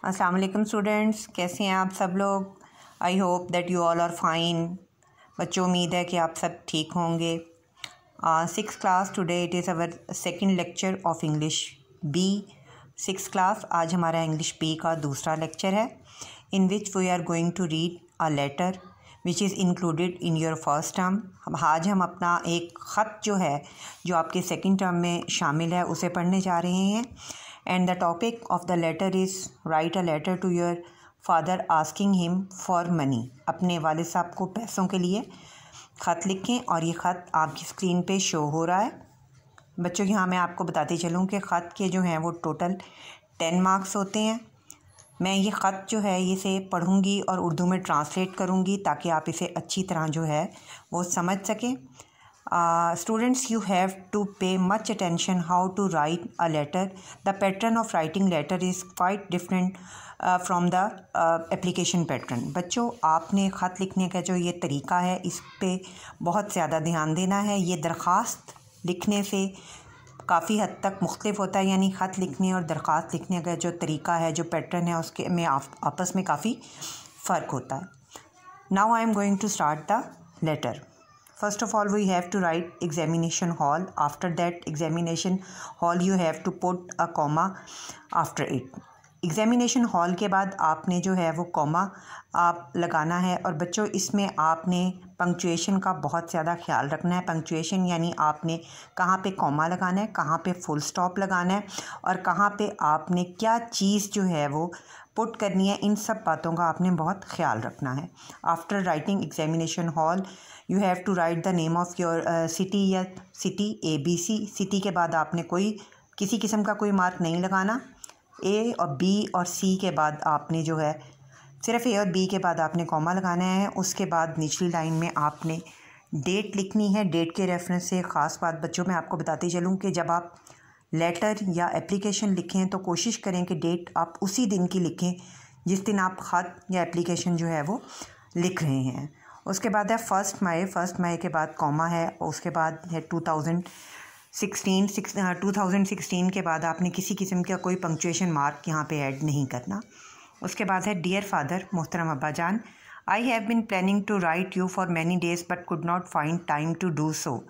अस्सलाम वालेकुम स्टूडेंट्स, कैसे हैं आप सब लोग। I hope that you all are fine. बच्चों, उम्मीद है कि आप सब ठीक होंगे। 6th class today it is our second lecture of English B 6th class. आज हमारा इंग्लिश बी का दूसरा लेक्चर है in which we are going to read a letter which is included in your first term. आज हम अपना एक ख़त जो है जो आपके सेकंड टर्म में शामिल है उसे पढ़ने जा रहे हैं। And the topic of the letter is write a letter to your father asking him for money। अपने वालिद साहब को पैसों के लिए ख़त लिखें और ये ख़त आपकी स्क्रीन पे शो हो रहा है। बच्चों, यहाँ मैं आपको बताती चलूँ कि ख़त के जो हैं वो टोटल 10 मार्क्स होते हैं। मैं ये ख़त जो है इसे पढ़ूँगी और उर्दू में ट्रांसलेट करूँगी ताकि आप इसे अच्छी तरह जो है वो समझ सकें। Students, you have to pay much attention how to write a letter. The pattern of writing letter is quite different from the application pattern। बच्चों, आपने ख़त लिखने का जो ये तरीका है इस पे बहुत ज़्यादा ध्यान देना है। ये दरख्वास्त लिखने से काफ़ी हद तक मुख्तलिफ होता है, यानी ख़त लिखने और दरख्वास्त लिखने का जो तरीका है, जो पैटर्न है, उसके में आपस में काफ़ी फ़र्क होता है। Now I am going to start the letter। First of all, we have to write examination hall. After that examination hall, you have to put a comma after it। Examination hall के बाद आपने जो है वो comma आप लगाना है। और बच्चों, इसमें आपने पंक्चुएशन का बहुत ज़्यादा ख्याल रखना है। पंक्चुएशन यानी आपने कहाँ पे कॉमा लगाना है, कहाँ पे फुल स्टॉप लगाना है और कहाँ पे आपने क्या चीज़ जो है वो पुट करनी है। इन सब बातों का आपने बहुत ख्याल रखना है। After writing examination hall you have to write the name of your city या सिटी ABC। सिटी के बाद आपने किसी किस्म का कोई मार्क नहीं लगाना। A और B और C के बाद आपने जो है सिर्फ A और B के बाद आपने कॉमा लगाना है। उसके बाद निचली लाइन में आपने डेट लिखनी है। डेट के रेफरेंस से ख़ास बात बच्चों मैं आपको बताती चलूँ कि जब आप लेटर या एप्लीकेशन लिखें तो कोशिश करें कि डेट आप उसी दिन की लिखें जिस दिन आप ख़त या एप्लीकेशन जो है वो लिख रहे हैं। उसके बाद है फर्स्ट मई के बाद कॉमा है। और उसके बाद है 2016 के बाद आपने किसी किस्म का कोई पंक्चुएशन मार्क यहाँ पे ऐड नहीं करना। उसके बाद है डियर फादर, मोहतरम अब्बा जान, I have been planning to write you for many days but could not find time to do so.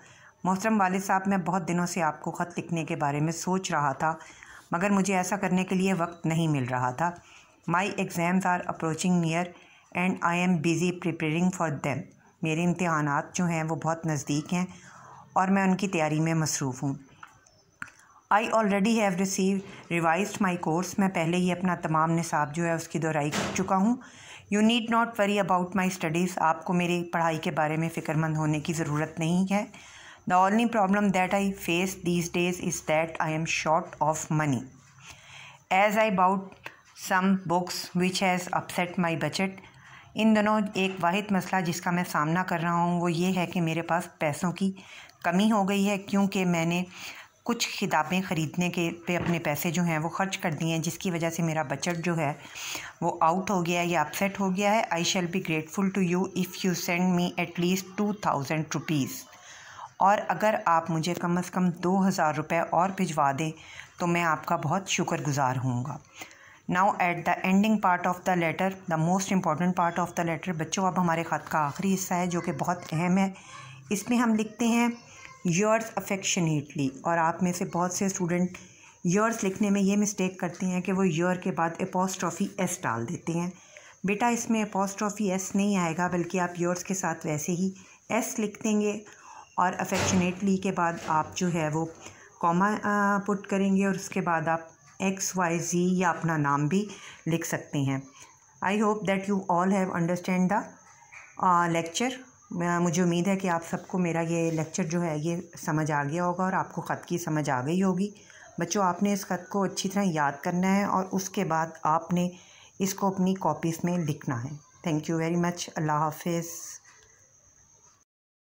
मोहतरम वालिद साहब, मैं बहुत दिनों से आपको ख़त लिखने के बारे में सोच रहा था मगर मुझे ऐसा करने के लिए वक्त नहीं मिल रहा था। My exams are approaching near and I am busy preparing for them. मेरे इम्तहानात जो हैं वो बहुत नज़दीक हैं और मैं उनकी तैयारी में मसरूफ़ हूँ। I already have revised my course. मैं पहले ही अपना तमाम निसाब जो है उसकी दोहराई कर चुका हूँ। You need not worry about my studies. आपको मेरी पढ़ाई के बारे में फ़िक्रमंद होने की ज़रूरत नहीं है। The only problem that I face these days is that I am short of money as I bought some books which has upset my budget. इन दोनों एक वाहिद मसला जिसका मैं सामना कर रहा हूँ वो ये है कि मेरे पास पैसों की कमी हो गई है, क्योंकि मैंने कुछ किताबें ख़रीदने के पे अपने पैसे जो हैं वो ख़र्च कर दिए हैं, जिसकी वजह से मेरा बजट जो है वो आउट हो गया है या अपसेट हो गया है। I shall be grateful to you if you send me at least 2000 rupees. और अगर आप मुझे कम से कम 2000 रुपये और भिजवा दें तो मैं आपका बहुत शुक्रगुज़ार होऊंगा। Now at the ending part of the letter, the most important part of the letter. बच्चों, अब हमारे ख़त का आखिरी हिस्सा है जो कि बहुत अहम है। इसमें हम लिखते हैं योर्स अफेक्शनेटली। और आप में से बहुत से स्टूडेंट योर्स लिखने में ये मिस्टेक करते हैं कि वो योर के बाद एपोस्ट्रॉफ़ी S डाल देते हैं। बेटा, इसमें एपोस्ट्रॉफ़ी S नहीं आएगा, बल्कि आप योर्स के साथ वैसे ही S लिख देंगे और अफेक्शनेटली के बाद आप जो है वो कॉमा पुट करेंगे और उसके बाद आप XYZ या अपना नाम भी लिख सकते हैं। आई hope that you all have understand the lecture. मुझे उम्मीद है कि आप सबको मेरा ये लेक्चर जो है ये समझ आ गया होगा और आपको ख़त की समझ आ गई होगी। बच्चों, आपने इस ख़त को अच्छी तरह याद करना है और उसके बाद आपने इसको अपनी कॉपीज़ में लिखना है। Thank you very much. अल्लाह हाफिज़।